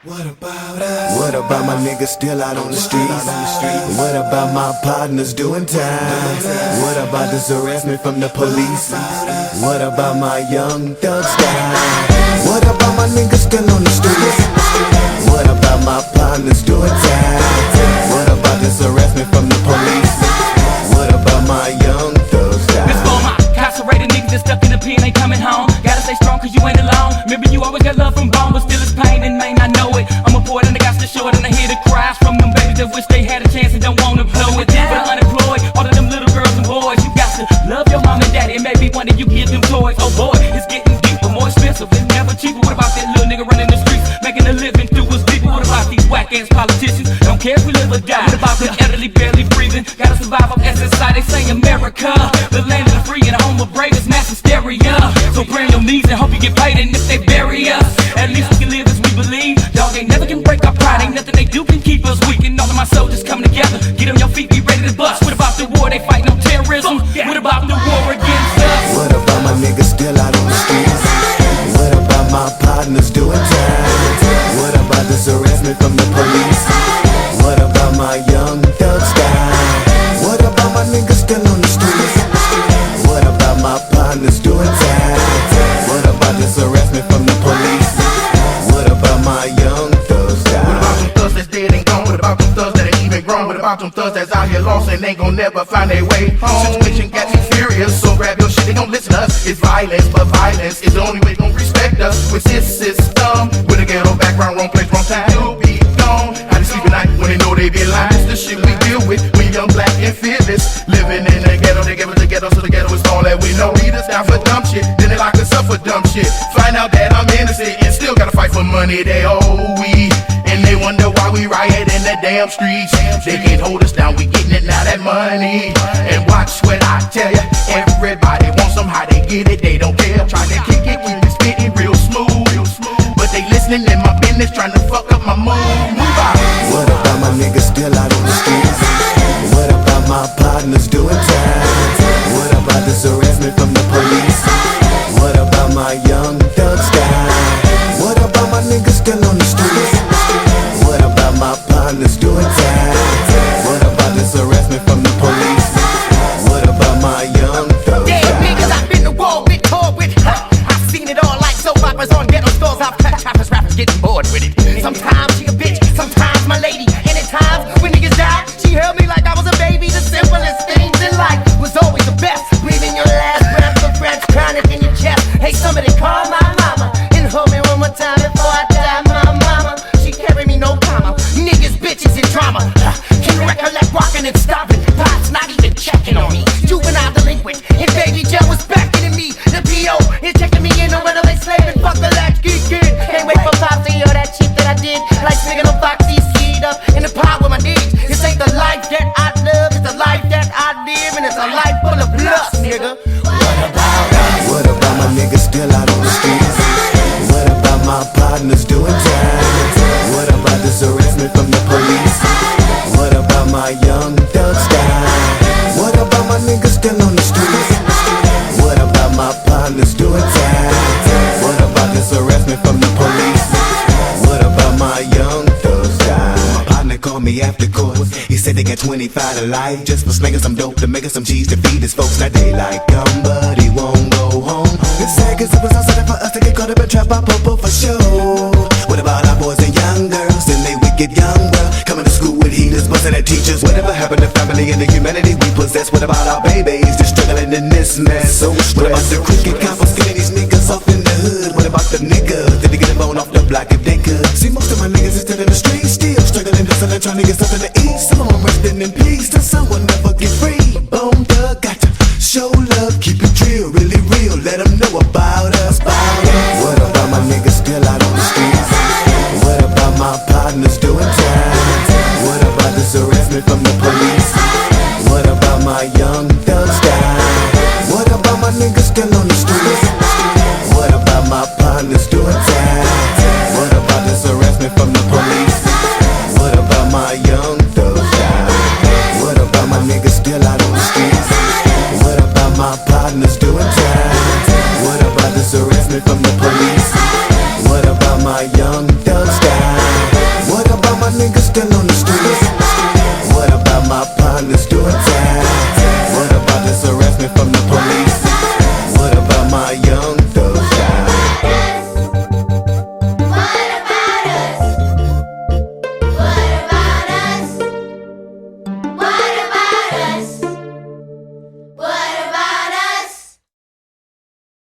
What about us? What about my niggas still out on the streets? What about my partners doing time? What about this harassment from the police? What about my young thugs die? What about my niggas still on the streets? What about my partners doing time? What about this harassment from the police? What about my young thugs die? This for my incarcerated niggas that stuck in the pen, ain't coming home. Gotta stay strong cause you ain't alone. Remember you always got love from bone, but still it's pain and may not know it. I'm a boy and I got to show it, and I hear the cries from them babies that wish they had a chance and don't wanna blow it. For the unemployed, all of them little girls and boys, you got to love your mom and daddy, and maybe one day you give them toys. Oh boy, it's getting deeper, more expensive, it's never cheaper. What about that little nigga running the streets, making a living through his people? What about these whack ass politicians? Don't care if we live or die. What about the elderly barely breathing? Gotta survive on SSI, they say America, the land of the free and the home of brave is mass hysteria. So pray on your knees and hope you get paid, and if they bury us, at least we can live as we believe. Dog, they never can break our pride, ain't nothing they do can keep us weak. And all of my soldiers come together, get on your feet, be ready to bust. What about the war? They fighting on terrorism. What about the war against us? What about my niggas still out on the streets? What about my partners doing time? What about this harassment from the police? What about my young thugs die? What about my niggas still on the streets? What about my partners doing time? What about this harassment from the police? What about my young thugs die? What about them thugs that's dead and gone? What about them thugs that ain't even grown? What about them thugs that's out here lost and ain't gon' never find their way home? Situation got me furious, so grab your shit, they gon' listen to us. It's violence, but violence is the only way they gon' respect us. With this system, with a ghetto background, wrong place, wrong time, you'll be gone. How they sleep at night when they know they be lying? It's the shit we deal with, we young, black, and fearless. Living in the ghetto, they give us the ghetto, so the ghetto is all that we know. Lead us down for dumb shit, then they lock us up for dumb shit. Find out that I'm innocent and still gotta fight for money they owe we. And they wonder why we riot in the damn streets. They can't hold us down, we getting it now, that money. And watch what I tell ya, everybody wants them, how they get it, they don't care. Try to kick it, keep it spitting real smooth. But they listening in my business, trying to fuck up my mood. Move out. What about my niggas still out on the streets? What about my partners doing time? What about this harassment from the police? What about my young thugs die? What about my niggas still on the streets? What about my partners doing time? What about this harassment from the police? What about my young thugs Yeah, die? niggas, I've been to war with, tour with, I've seen it all like soap operas on ghetto stores. I've cut choppers, rappers getting bored with it. Sometimes she a bitch, sometimes my lady. And at times when niggas die, she held me like I was a baby. The simplest things in life was always the best. Breathing your last breath, the breath chronic in your chest. Hey, somebody call my mama and hold me one more time before I die. My mama, she carried me no comma. Niggas, bitches, and drama. Can you recollect walking and stopping? Pops not even checking on me. Juvenile delinquent, and baby jail was beckoning me. The P.O. is checking me in on runaway slave and fuck the latch kid. Can't wait for Pops to hear that shit that I did. Like singing on Foxy, skied up in the pot with my digs. This ain't the life that I love, it's the life that I live, and it's a life full of lust, nigga. What about us? What about my niggas still out on the streets? What about my partners doing time? What about this harassment from the police? What about my young thugs die? What about my niggas still on the streets? What about my partners doing time? What about this harassment from the police? What about my young thugs die? My partner called me after court. He said they got 25 to life just for slinging some dope to making some cheese to feed his folks. Now they like gum, but he won't go home. It's sad cause it was so sad for us to get caught up in trap by popo for sure. What about our boys and young girls in they wicked young world? Coming to school with heaters, busting at teachers. Whatever happened to family and the humanity we possess? What about our babies just struggling in this mess? So what about the cricket coppers getting these niggas off in the hood? What about the niggas? Did they get them bone off the block if they could? See, most of my niggas is still in the streets, still struggling, hustling, trying to get something to eat. Some of them resting in peace till someone never get free. Bone Thug got to show love, keep it real, really real. Let them know about us.